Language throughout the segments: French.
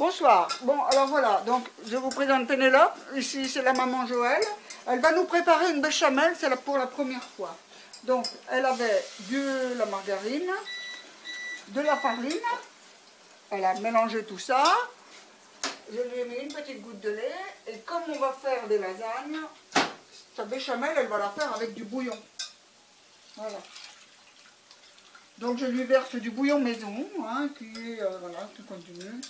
Bonsoir. Bon, alors voilà, donc je vous présente Pénélope. Ici, c'est la maman Joël. Elle va nous préparer une béchamel, c'est pour la première fois. Donc, elle avait de la margarine, de la farine. Elle a mélangé tout ça. Je lui ai mis une petite goutte de lait. Et comme on va faire des lasagnes, sa béchamel, elle va la faire avec du bouillon. Voilà. Donc, je lui verse du bouillon maison, hein, qui est, voilà, tout continue.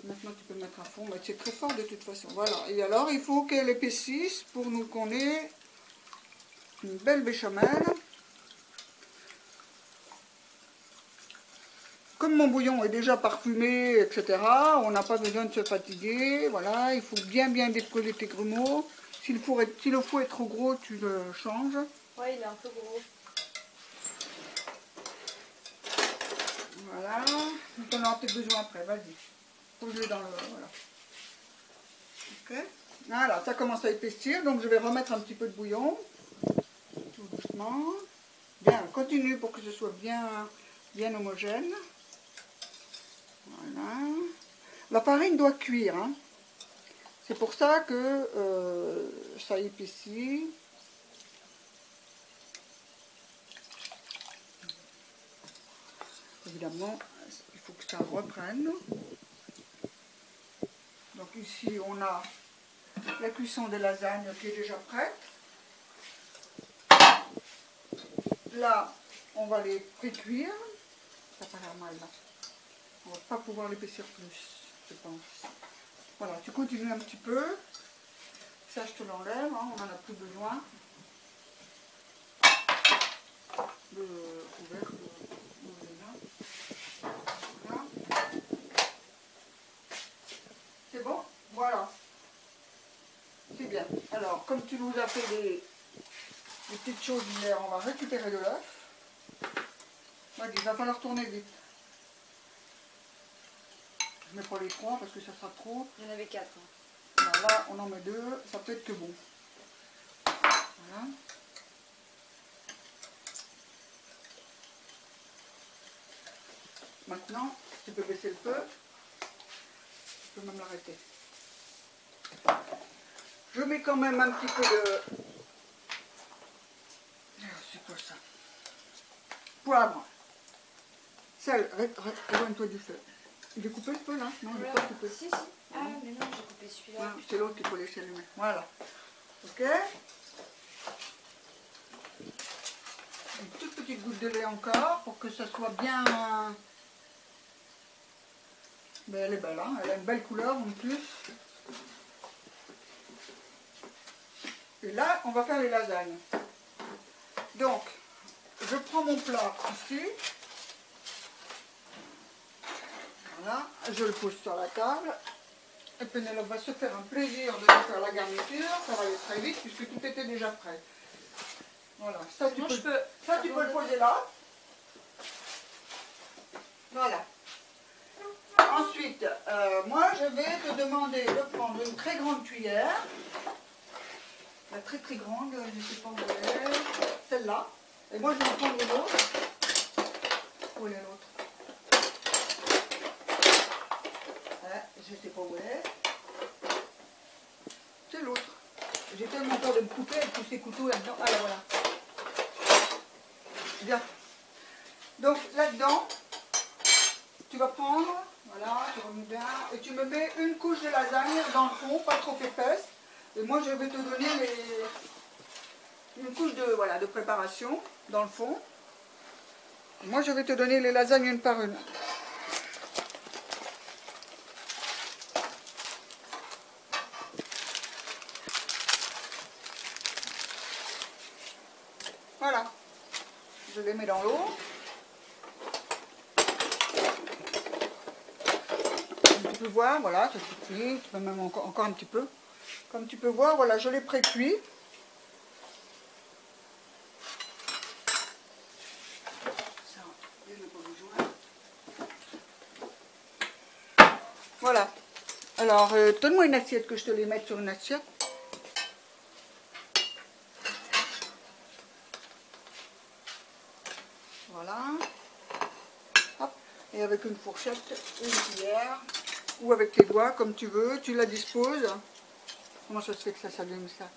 Maintenant, tu peux mettre à fond, mais c'est très fort de toute façon. Voilà. Et alors, il faut qu'elle épaississe pour nous qu'on ait une belle béchamel. Comme mon bouillon est déjà parfumé, etc., on n'a pas besoin de se fatiguer. Voilà, il faut bien décoller tes grumeaux. Si le four est trop gros, tu le changes. Oui, il est un peu gros. Voilà. Donc on aura peut-être besoin après, vas-y. Pose-le dans le... Voilà. Ok. Voilà, ça commence à épaissir, donc je vais remettre un petit peu de bouillon. Tout doucement. Bien, continue pour que ce soit bien homogène. Voilà. La farine doit cuire, hein. C'est pour ça que ça épaissit. Évidemment, il faut que ça reprenne. Donc ici, on a la cuisson des lasagnes qui est déjà prête. Là, on va les pré-cuire. Ça n'a pas l'air mal là. On ne va pas pouvoir l'épaissir plus, je pense. Voilà, tu continues un petit peu. Ça, je te l'enlève, hein, on n'en a plus besoin. Le couvercle, voilà. C'est bon? Voilà. C'est bien. Alors, comme tu nous as fait des petites choses hier, on va récupérer de l'œuf. Vas-y, il va falloir tourner vite. Je mets pas les 3 parce que ça sera trop. Il y en avait 4. Alors là, on en met 2, ça peut être que bon. Voilà. Maintenant, tu peux baisser le feu. Tu peux même l'arrêter. Je mets quand même un petit peu de... C'est quoi ça? Poivre. Sel, éloigne-toi du feu. Il est coupé le feu là? Non, il n'est pas coupé. Si. Ah, mais non, j'ai coupé celui-là. C'est l'autre qu'il faut laisser allumer. Voilà. Ok. Une toute petite goutte de lait encore pour que ça soit bien... Mais elle est belle, hein? Elle a une belle couleur en plus. Et là, on va faire les lasagnes. Donc, je prends mon plat ici. Voilà, je le pose sur la table. Et Pénélope va se faire un plaisir de nous faire la garniture. Ça va aller très vite puisque tout était déjà prêt. Voilà, ça tu peux le poser là. Voilà. Ensuite, moi je vais te demander de prendre une très grande cuillère. La très grande, je ne sais pas où elle est. Celle-là. Et moi je vais en prendre une autre. Où est l'autre? Je ne sais pas où elle est. C'est l'autre. J'ai tellement peur de me couper avec tous ces couteaux là-dedans. Ah là voilà. Bien. Donc là-dedans, tu vas prendre, voilà, tu remets bien, et tu me mets une couche de lasagne dans le fond, pas trop épaisse. Et moi je vais te donner une couche de, voilà, de préparation dans le fond. Et moi je vais te donner les lasagnes une par une. Voilà, je les mets dans l'eau. Tu peux voir, voilà, ça se cuit, tu peux même encore un petit peu. Comme tu peux voir, voilà, je l'ai pré-cuit. Voilà. Alors, donne-moi une assiette que je te les mette sur une assiette. Voilà. Hop. Et avec une fourchette, une cuillère. ou avec tes doigts, comme tu veux. Tu la disposes. Comment ça se fait que ça s'allume ça?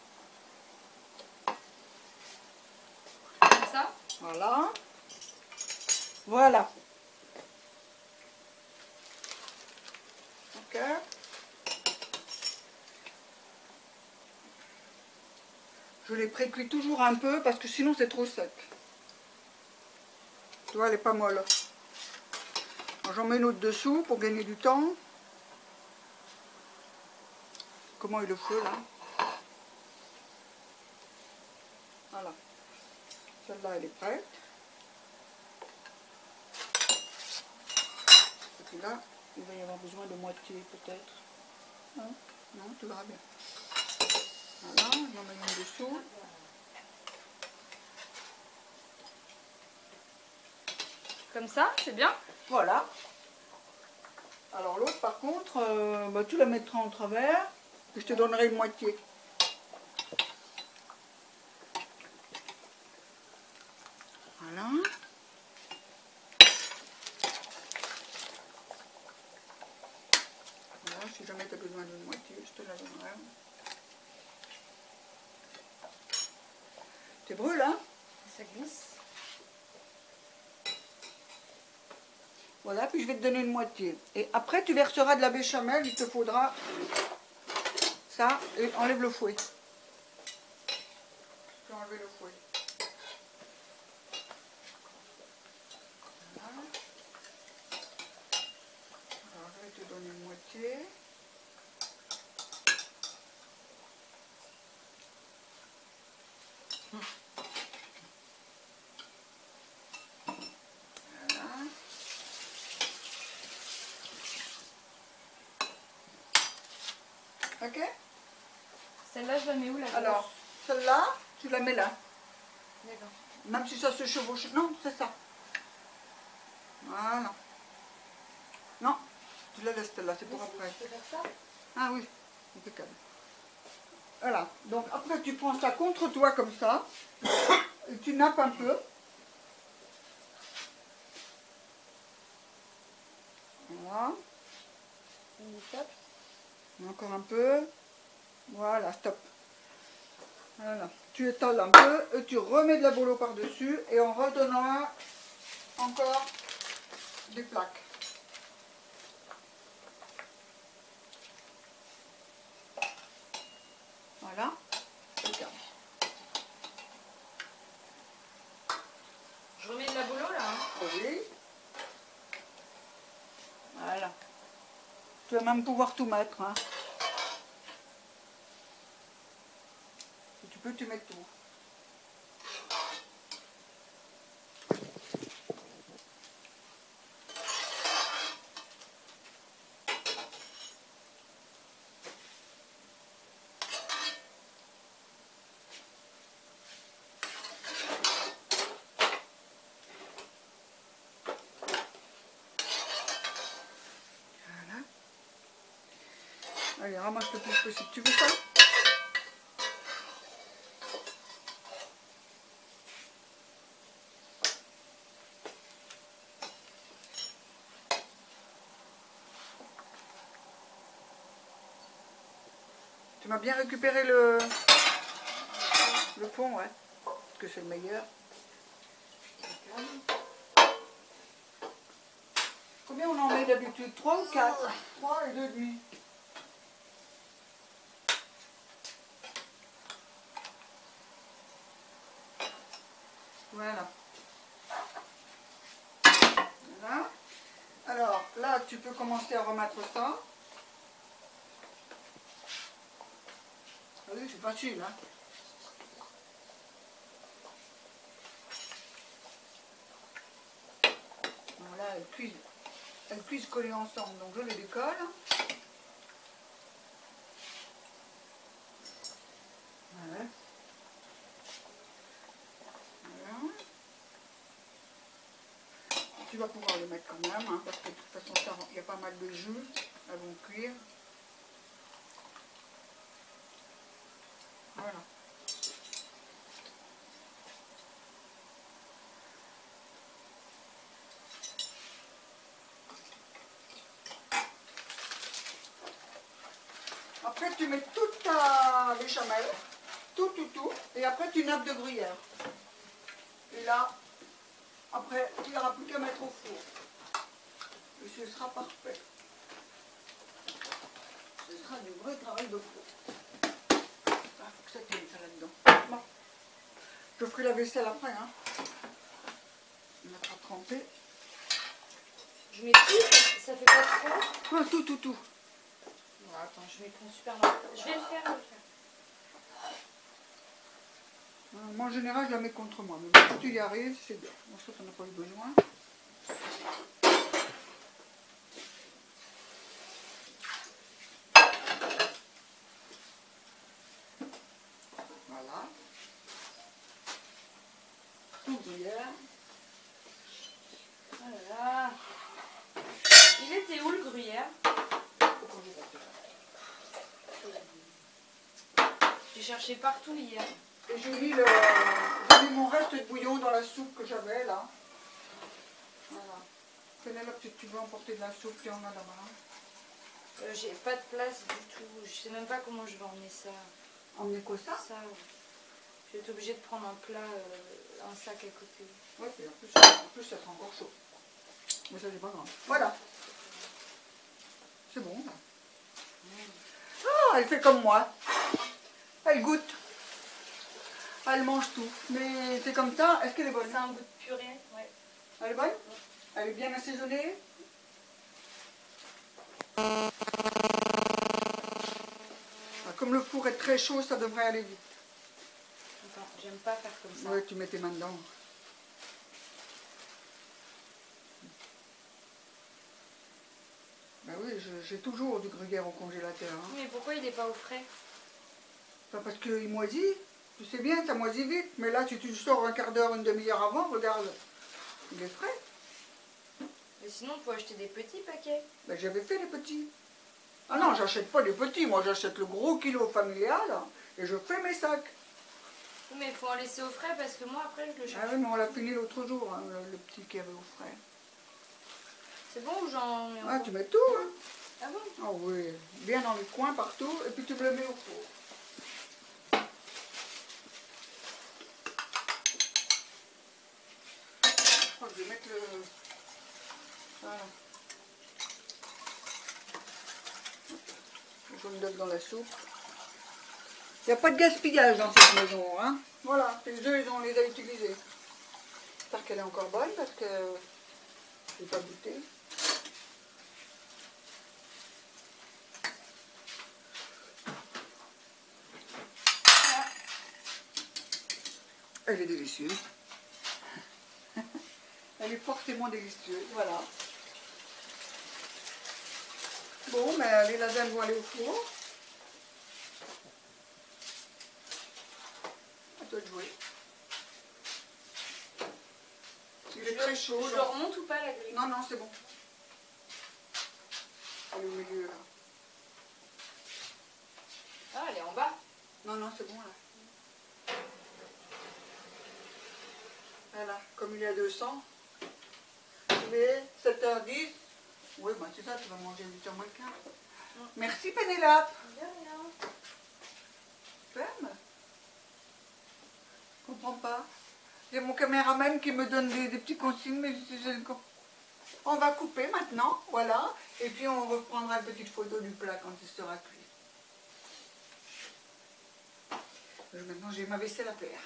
Comme ça. Voilà. Voilà. Ok. Je les précuis toujours un peu parce que sinon c'est trop sec. Tu vois, elle n'est pas molle. J'en mets une autre dessous pour gagner du temps. Comment est le feu là? Voilà. Celle-là elle est prête. Et puis là, il va y avoir besoin de moitié peut-être. Non, non, tout va bien. Voilà, j'en mets une dessous. Comme ça, c'est bien. Voilà. Alors l'autre par contre, bah, tu la mettras en travers et je te donnerai une moitié. Voilà. Voilà, si jamais tu as besoin d'une moitié, je te la donnerai. Tu brûles, hein? Ça glisse. Voilà, puis je vais te donner une moitié. Et après, tu verseras de la béchamel, il te faudra ça, et enlève le fouet. Tu peux enlever le fouet. Voilà. Alors, je vais te donner une moitié. Voilà. Ok? Celle-là, je la mets où, la grosse? Alors, celle-là, tu la mets là. D'accord. Même si ça se chevauche. Non, c'est ça. Voilà. Non, tu la laisses là, c'est pour après. Je peux faire ça? Ah oui, impeccable. Voilà, donc après tu prends ça contre toi comme ça, et tu nappes un peu. Voilà. Stop. Encore un peu. Voilà, stop. Voilà. Tu étales un peu, et tu remets de la bolo par-dessus, et on redonnera encore des plaques. Voilà. Regarde. Je remets de la bolo, là, hein? Oui. Voilà. Tu vas même pouvoir tout mettre. Hein. Si tu peux, tu mets tout. Voilà. Allez, ramasse le plus possible. Tu veux ça? Tu m'as bien récupéré le fond, ouais. Parce que c'est le meilleur. Combien on en met d'habitude? 3 ou 4? 3 et 2,5. Voilà. Voilà. Alors là, tu peux commencer à remettre ça. Ah oui, c'est facile, hein. Bon, là, elles cuisent collées ensemble, donc je les décolle. Voilà. Voilà. Tu vas pouvoir les mettre quand même, hein, parce que de toute façon, il y a pas mal de jus, elles vont cuire. Voilà. béchamel. Tout. Et après, tu nappes de gruyère. Et là, après, il n'y aura plus qu'à mettre au four. Et ce sera parfait. Ce sera du vrai travail de four. Il faut que ça tienne, ça là-dedans. Bon. Je ferai la vaisselle après. Hein. On va pas tremper. Je mets tout, ça fait pas trop. Ah, tout. Bon, attends, je mets ton super marque. Je vais le faire. Moi, en général, je la mets contre moi. Mais si tu y arrives, c'est bien. Bon, ça, t'en as pas eu besoin. Voilà. Tout gruyère. Voilà. Il était où le gruyère? J'ai cherché partout hier. Et j'ai mis, mon reste de bouillon dans la soupe que j'avais là. Voilà. Pénélope, si tu veux emporter de la soupe, il y en a là-bas. J'ai pas de place du tout. Je sais même pas comment je vais emmener ça. Emmener quoi ça? Ça, ouais. Je vais être obligée de prendre un plat, un sac à côté. Ouais, et en plus, ça sera encore chaud. Mais ça, c'est pas grave. Voilà. C'est bon. Là. Ah, elle fait comme moi. Elle goûte. Elle mange tout. Mais c'est comme ça. Est-ce qu'elle est bonne? C'est un goût de purée, ouais. Elle est bonne? Elle est bien assaisonnée? Comme le four est très chaud, ça devrait aller vite. Attends, j'aime pas faire comme ça. Ouais, tu mets tes mains dedans. Ben oui, j'ai toujours du gruyère au congélateur. Hein. Mais pourquoi il n'est pas au frais? Pas parce qu'il moisit. Tu sais bien, ça moisit vite. Mais là, si tu le sors un quart d'heure, une demi-heure avant, regarde, il est frais. Mais sinon, on peut acheter des petits paquets. Ben, j'avais fait les petits. Ah non, j'achète pas les petits. Moi, j'achète le gros kilo familial et je fais mes sacs. Mais il faut en laisser au frais parce que moi, après, je le cherche. Ah oui, mais on l'a fini l'autre jour, hein, le petit qu'il y avait au frais. C'est bon ou j'en mets Ah, tu mets tout, hein? Ah bon? Ah oui, bien dans les coins partout, et puis tu me le mets au four. Je crois que je vais mettre le... Voilà. Le jaune d'œuf dans la soupe. Il n'y a pas de gaspillage dans cette maison, hein? Voilà, les œufs, on les a utilisés. J'espère qu'elle est encore bonne, parce que je n'ai pas goûté. Elle est délicieuse. Elle est forcément délicieuse, voilà. Bon, mais les lasagnes vont aller au four. À toi de jouer. Il est très chaud. Je le remonte ou pas la grille? Non, non, c'est bon. Elle est au milieu là. Ah, elle est en bas. Non, non, c'est bon là. Voilà, comme il y a 200, mais 7h10, oui, bah c'est ça, tu vas manger 8h moins le quart. Merci Pénélope. De rien. Ferme. Je comprends pas. J'ai mon caméraman qui me donne des petits consignes, mais on va couper maintenant, voilà, et puis on reprendra une petite photo du plat quand il sera cuit. Maintenant j'ai ma vaisselle à faire.